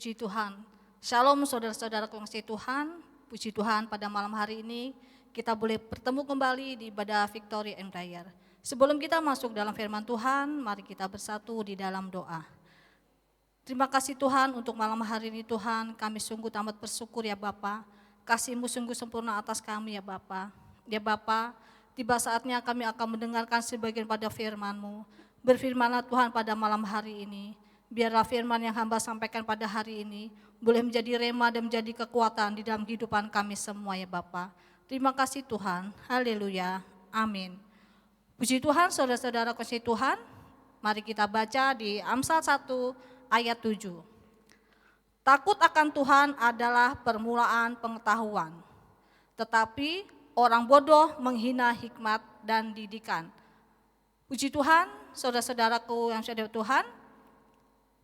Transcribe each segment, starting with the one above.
Puji Tuhan. Shalom saudara-saudaraku yang kasih Tuhan. Puji Tuhan pada malam hari ini kita boleh bertemu kembali di ibadah Victory and Prayer. Sebelum kita masuk dalam firman Tuhan, mari kita bersatu di dalam doa. Terima kasih Tuhan untuk malam hari ini Tuhan, kami sungguh amat bersyukur ya Bapa. Kasih-Mu sungguh sempurna atas kami ya Bapa. Ya Bapa, tiba saatnya kami akan mendengarkan sebagian pada firman-Mu. Berfirmanlah Tuhan pada malam hari ini. Biarlah firman yang hamba sampaikan pada hari ini boleh menjadi rema dan menjadi kekuatan di dalam kehidupan kami semua ya Bapa. Terima kasih Tuhan. Haleluya. Amin. Puji Tuhan, saudara-saudara kasih Tuhan. Mari kita baca di Amsal 1 ayat 7. Takut akan Tuhan adalah permulaan pengetahuan. Tetapi orang bodoh menghina hikmat dan didikan. Puji Tuhan, saudara-saudaraku yang sudah Tuhan.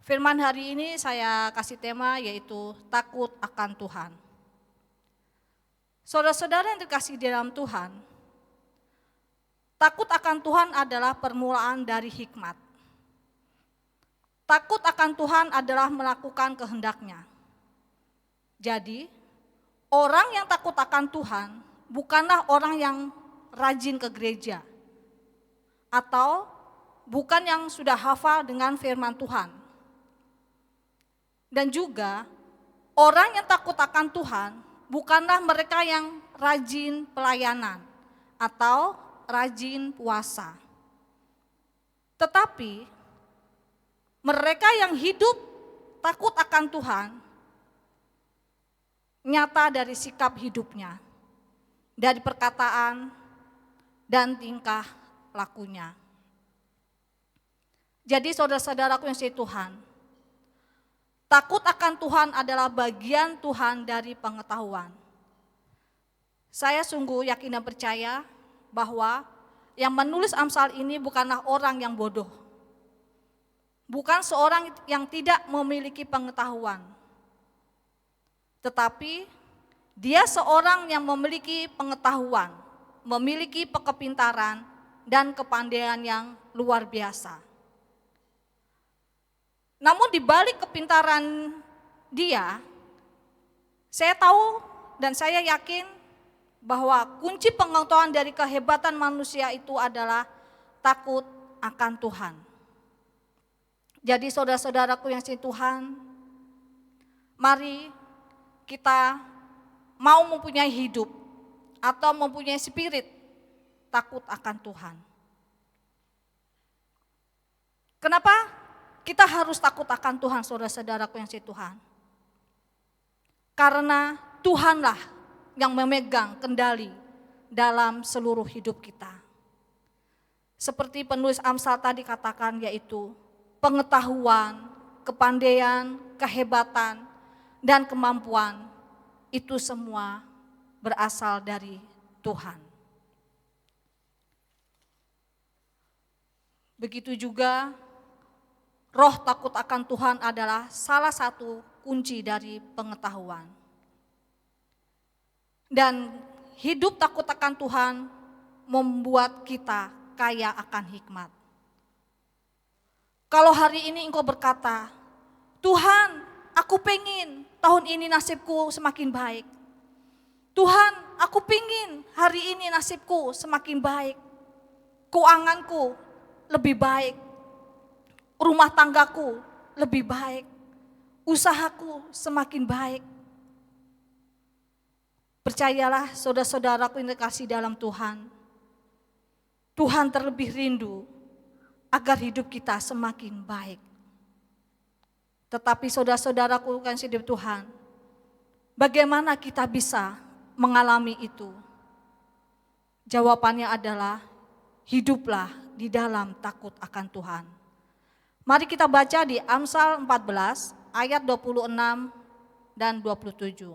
Firman hari ini saya kasih tema yaitu takut akan Tuhan. Saudara-saudara yang dikasihi di dalam Tuhan, takut akan Tuhan adalah permulaan dari hikmat. Takut akan Tuhan adalah melakukan kehendak-Nya. Jadi, orang yang takut akan Tuhan bukanlah orang yang rajin ke gereja atau bukan yang sudah hafal dengan firman Tuhan. Dan juga orang yang takut akan Tuhan bukanlah mereka yang rajin pelayanan atau rajin puasa. Tetapi mereka yang hidup takut akan Tuhan nyata dari sikap hidupnya, dari perkataan dan tingkah lakunya. Jadi saudara-saudaraku yang kasih Tuhan, takut akan Tuhan adalah bagian Tuhan dari pengetahuan. Saya sungguh yakin dan percaya bahwa yang menulis Amsal ini bukanlah orang yang bodoh. Bukan seorang yang tidak memiliki pengetahuan. Tetapi dia seorang yang memiliki pengetahuan, memiliki kepintaran dan kepandaian yang luar biasa. Namun di balik kepintaran dia, saya tahu dan saya yakin bahwa kunci pengetahuan dari kehebatan manusia itu adalah takut akan Tuhan. Jadi saudara-saudaraku yang kasih Tuhan, mari kita mau mempunyai hidup atau mempunyai spirit takut akan Tuhan. Kenapa? Kita harus takut akan Tuhan, saudara-saudaraku yang kasih Tuhan. Karena Tuhanlah yang memegang kendali dalam seluruh hidup kita. Seperti penulis Amsal tadi katakan, yaitu pengetahuan, kepandaian, kehebatan, dan kemampuan itu semua berasal dari Tuhan. Begitu juga roh takut akan Tuhan adalah salah satu kunci dari pengetahuan. Dan hidup takut akan Tuhan membuat kita kaya akan hikmat. Kalau hari ini engkau berkata, Tuhan, aku pengen tahun ini nasibku semakin baik. Tuhan, aku pengen hari ini nasibku semakin baik. Keuanganku lebih baik. Rumah tanggaku lebih baik, usahaku semakin baik. Percayalah saudara-saudaraku yang dikasihi dalam Tuhan, Tuhan terlebih rindu agar hidup kita semakin baik. Tetapi saudara-saudaraku yang kasih Tuhan, bagaimana kita bisa mengalami itu? Jawabannya adalah hiduplah di dalam takut akan Tuhan. Mari kita baca di Amsal 14 ayat 26 dan 27.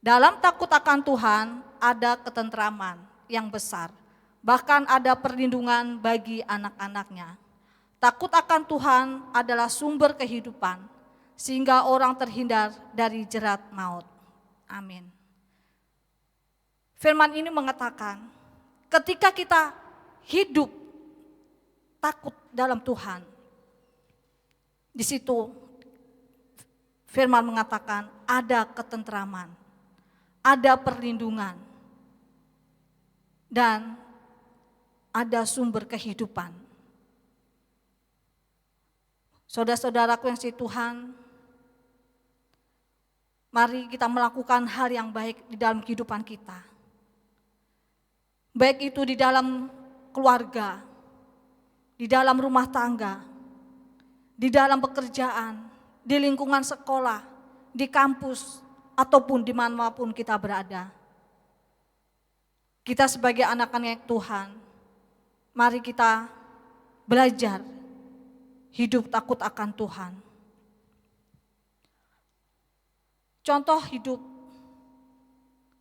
Dalam takut akan Tuhan ada ketentraman yang besar, bahkan ada perlindungan bagi anak-anaknya. Takut akan Tuhan adalah sumber kehidupan, sehingga orang terhindar dari jerat maut. Amin. Firman ini mengatakan, ketika kita hidup takut dalam Tuhan, di situ firman mengatakan ada ketentraman, ada perlindungan, dan ada sumber kehidupan. Saudara-saudaraku yang kasih Tuhan, mari kita melakukan hal yang baik di dalam kehidupan kita. Baik itu di dalam keluarga, di dalam rumah tangga, di dalam pekerjaan, di lingkungan sekolah, di kampus, ataupun dimanapun kita berada. Kita sebagai anak-anak Tuhan, mari kita belajar hidup takut akan Tuhan. Contoh hidup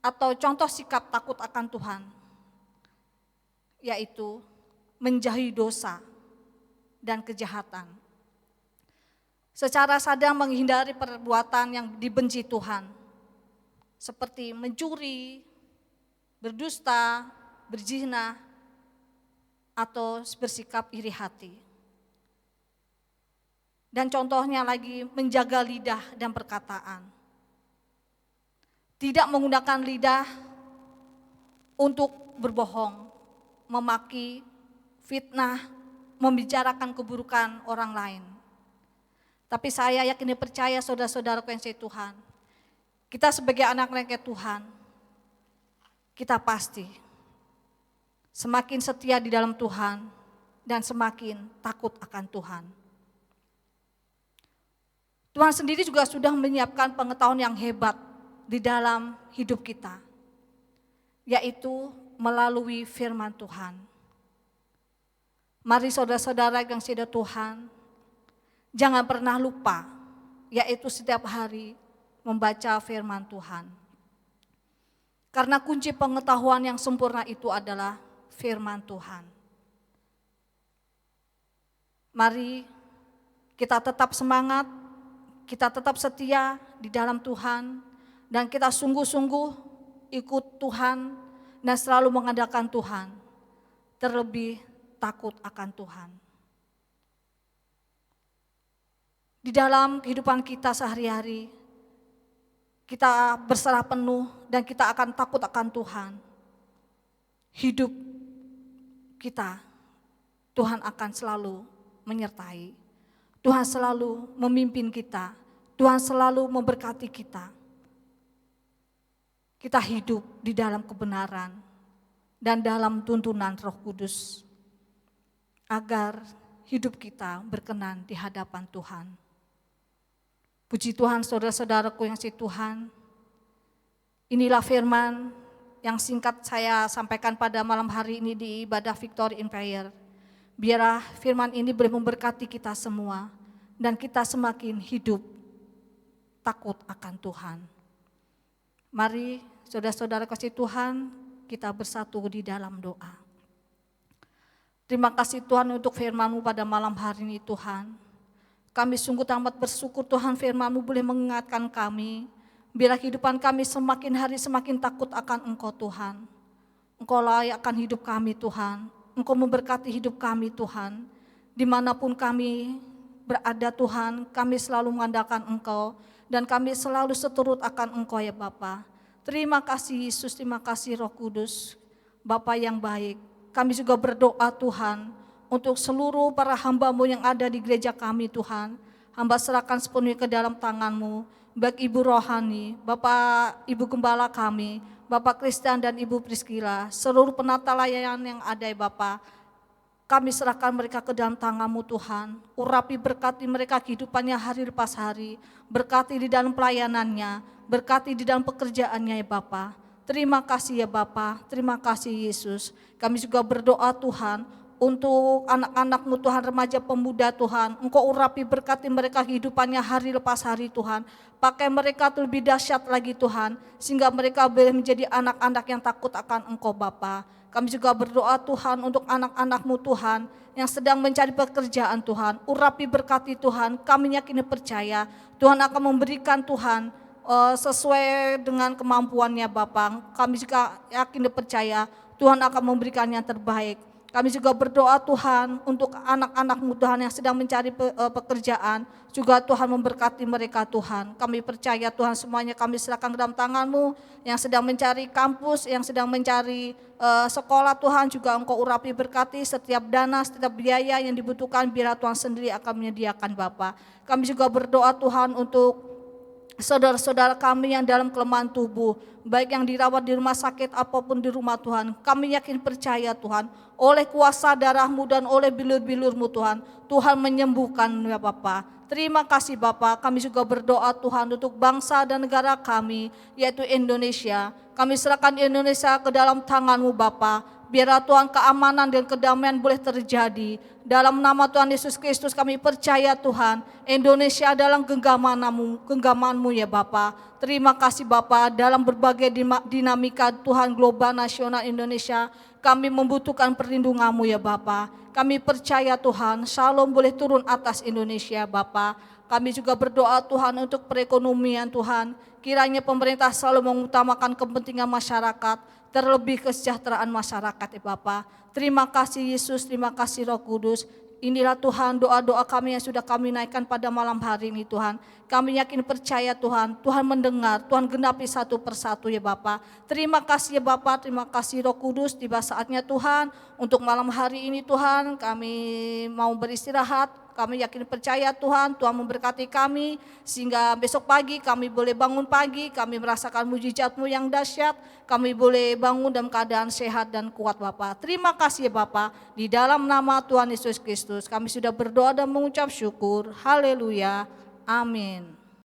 atau contoh sikap takut akan Tuhan, yaitu menjauhi dosa dan kejahatan. Secara sadar menghindari perbuatan yang dibenci Tuhan, seperti mencuri, berdusta, berzina, atau bersikap iri hati. Dan contohnya lagi menjaga lidah dan perkataan. Tidak menggunakan lidah untuk berbohong, memaki, fitnah, membicarakan keburukan orang lain. Tapi saya yakin dan percaya saudara-saudaraku yang kasih Tuhan, kita sebagai anak-anak Tuhan, kita pasti semakin setia di dalam Tuhan dan semakin takut akan Tuhan. Tuhan sendiri juga sudah menyiapkan pengetahuan yang hebat di dalam hidup kita, yaitu melalui firman Tuhan. Mari saudara-saudara yang kasih Tuhan, jangan pernah lupa, yaitu setiap hari membaca firman Tuhan. Karena kunci pengetahuan yang sempurna itu adalah firman Tuhan. Mari kita tetap semangat, kita tetap setia di dalam Tuhan, dan kita sungguh-sungguh ikut Tuhan dan selalu mengandalkan Tuhan, terlebih takut akan Tuhan. Di dalam kehidupan kita sehari-hari, kita berserah penuh dan kita akan takut akan Tuhan. Hidup kita, Tuhan akan selalu menyertai. Tuhan selalu memimpin kita. Tuhan selalu memberkati kita. Kita hidup di dalam kebenaran dan dalam tuntunan Roh Kudus, agar hidup kita berkenan di hadapan Tuhan. Puji Tuhan saudara-saudaraku yang kasih Tuhan, inilah firman yang singkat saya sampaikan pada malam hari ini di ibadah Victory in Prayer. Biarlah firman ini boleh memberkati kita semua dan kita semakin hidup takut akan Tuhan. Mari saudara-saudara kasih Tuhan, kita bersatu di dalam doa. Terima kasih Tuhan untuk firman-Mu pada malam hari ini Tuhan. Kami sungguh amat bersyukur Tuhan firman-Mu boleh mengingatkan kami, biar kehidupan kami semakin hari semakin takut akan Engkau Tuhan. Engkau layak akan hidup kami Tuhan, Engkau memberkati hidup kami Tuhan. Dimanapun kami berada Tuhan, kami selalu mengandalkan Engkau dan kami selalu seturut akan Engkau ya Bapa. Terima kasih Yesus, terima kasih Roh Kudus, Bapa yang baik. Kami juga berdoa Tuhan untuk seluruh para hamba-Mu yang ada di gereja kami Tuhan. Hamba serahkan sepenuhnya ke dalam tangan-Mu, baik Ibu Rohani, Bapak Ibu Gembala kami, Bapak Kristen dan Ibu Priscilla, seluruh penata layanan yang ada ya Bapak. Kami serahkan mereka ke dalam tangan-Mu Tuhan. Urapi berkati mereka kehidupannya hari lepas hari. Berkati di dalam pelayanannya. Berkati di dalam pekerjaannya ya Bapa. Terima kasih ya Bapa. Terima kasih Yesus. Kami juga berdoa Tuhan untuk anak-anak-Mu Tuhan, remaja pemuda Tuhan. Engkau urapi berkati mereka kehidupannya hari lepas hari Tuhan. Pakai mereka lebih dahsyat lagi Tuhan. Sehingga mereka boleh menjadi anak-anak yang takut akan Engkau Bapa. Kami juga berdoa Tuhan untuk anak-anak-Mu Tuhan yang sedang mencari pekerjaan Tuhan. Urapi berkati Tuhan, kami yakin dan percaya Tuhan akan memberikan Tuhan sesuai dengan kemampuannya Bapa. Kami juga yakin dan percaya Tuhan akan memberikan yang terbaik. Kami juga berdoa Tuhan untuk anak-anak-Mu Tuhan yang sedang mencari pekerjaan. Juga Tuhan memberkati mereka Tuhan. Kami percaya Tuhan semuanya kami serahkan ke dalam tangan-Mu. Yang sedang mencari kampus, yang sedang mencari sekolah Tuhan juga Engkau urapi berkati setiap dana, setiap biaya yang dibutuhkan biar Tuhan sendiri akan menyediakan Bapa. Kami juga berdoa Tuhan untuk saudara-saudara kami yang dalam kelemahan tubuh, baik yang dirawat di rumah sakit apapun di rumah Tuhan, kami yakin percaya Tuhan, oleh kuasa darah-Mu dan oleh bilur-bilur-Mu Tuhan, Tuhan menyembuhkan ya Bapa. Terima kasih Bapa, kami juga berdoa Tuhan untuk bangsa dan negara kami, yaitu Indonesia. Kami serahkan Indonesia ke dalam tangan-Mu Bapa, biarlah Tuhan keamanan dan kedamaian boleh terjadi. Dalam nama Tuhan Yesus Kristus kami percaya Tuhan, Indonesia dalam genggaman-Mu ya Bapa. Terima kasih Bapa, dalam berbagai dinamika Tuhan global nasional Indonesia, kami membutuhkan perlindungan-Mu ya Bapa. Kami percaya Tuhan, Shalom boleh turun atas Indonesia Bapa. Kami juga berdoa Tuhan untuk perekonomian Tuhan. Kiranya pemerintah selalu mengutamakan kepentingan masyarakat, terlebih kesejahteraan masyarakat ya Bapa. Terima kasih Yesus, terima kasih Roh Kudus. Inilah Tuhan doa-doa kami yang sudah kami naikkan pada malam hari ini Tuhan. Kami yakin percaya Tuhan, Tuhan mendengar, Tuhan genapi satu persatu ya Bapa. Terima kasih ya Bapa, terima kasih Roh Kudus. Tiba saatnya Tuhan, untuk malam hari ini Tuhan kami mau beristirahat. Kami yakin percaya Tuhan, Tuhan memberkati kami sehingga besok pagi kami boleh bangun pagi, kami merasakan mujizat-Mu yang dahsyat, kami boleh bangun dalam keadaan sehat dan kuat Bapa. Terima kasih ya Bapa, di dalam nama Tuhan Yesus Kristus kami sudah berdoa dan mengucap syukur. Haleluya, amin.